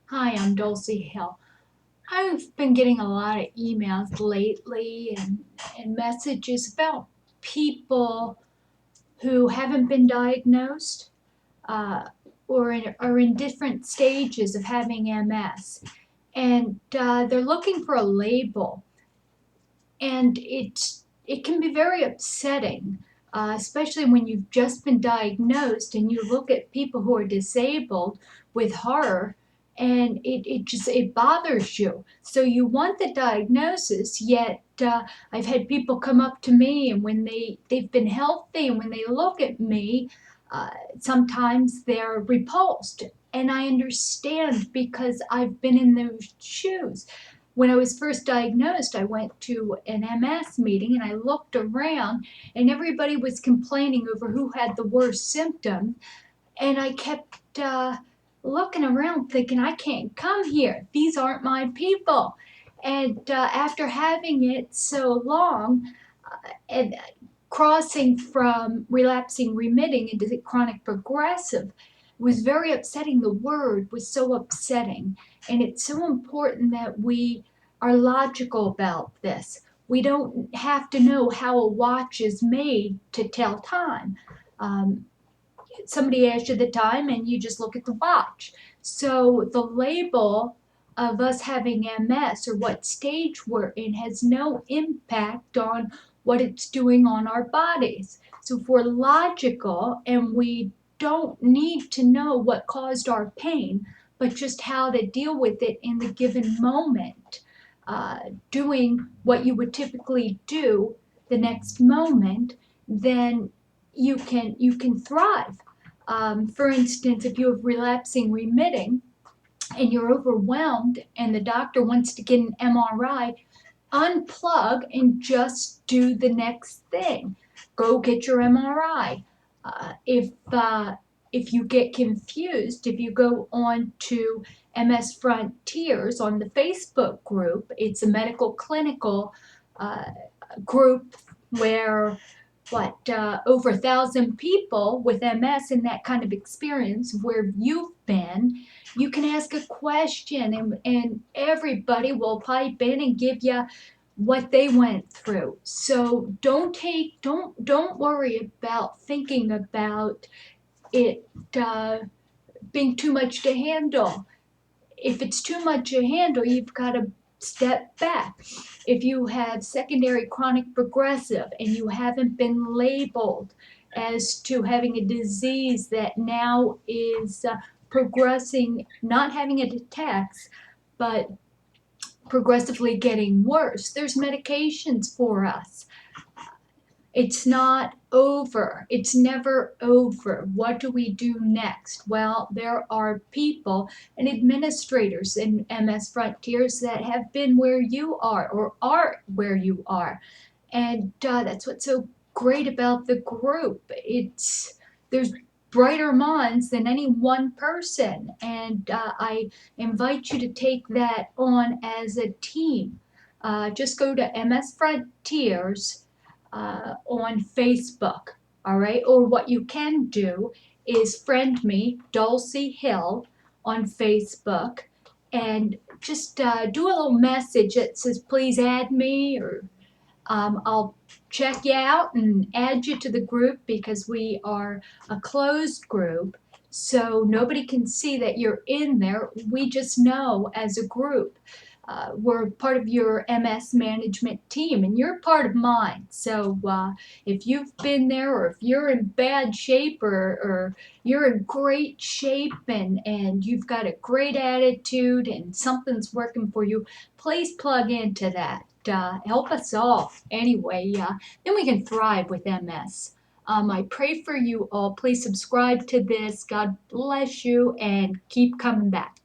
Hi, I'm Dulcie Hill. I've been getting a lot of emails lately and messages about people who haven't been diagnosed uh, are in different stages of having MS. And they're looking for a label. And it can be very upsetting, especially when you've just been diagnosed and you look at people who are disabled with horror, and it bothers you. So you want the diagnosis, yet I've had people come up to me, and when they've been healthy, and when they look at me, uh, sometimes they're repulsed. And I understand because I've been in those shoes. When I was first diagnosed, I went to an MS meeting and I looked around, and everybody was complaining over who had the worst symptom. And I kept looking around thinking, I can't come here. These aren't my people. And after having it so long, and crossing from relapsing remitting into chronic progressive was very upsetting. The word was so upsetting. And it's so important that we are logical about this. We don't have to know how a watch is made to tell time. Um, Somebody asks you the time and you just look at the watch. So the label of us having MS or what stage we're in has no impact on what it's doing on our bodies. So if we're logical and we don't need to know what caused our pain, but just how to deal with it in the given moment, doing what you would typically do the next moment, then you can thrive. For instance, if you have relapsing remitting and you're overwhelmed and the doctor wants to get an MRI, unplug and just do the next thing. Go get your MRI. If you get confused, if you go on to MS Frontiers on the Facebook group, it's a medical clinical uh, group where over 1,000 people with MS in that kind of experience where you've been, you can ask a question, and everybody will pipe in and give you what they went through. So don't worry about thinking about it being too much to handle. If it's too much to handle, you've got to step back. If you have secondary chronic progressive and you haven't been labeled as to having a disease that now is progressing, not having it attacks, but progressively getting worse, there's medications for us. It's not over. It's never over. What do we do next? Well, there are people and administrators in MS Frontiers that have been where you are or are where you are. And that's what's so great about the group. There's brighter minds than any one person. And I invite you to take that on as a team. Just go to MS Frontiers on Facebook, all right? Or what you can do is friend me, Dulcie Hill, on Facebook, and just do a little message that says, please add me, or I'll check you out and add you to the group because we are a closed group. So nobody can see that you're in there. We just know as a group. We're part of your MS management team, and you're part of mine. So if you've been there, or if you're in bad shape, or you're in great shape, and you've got a great attitude and something's working for you, please plug into that. Help us all anyway. Then we can thrive with MS. I pray for you all. Please subscribe to this. God bless you and keep coming back.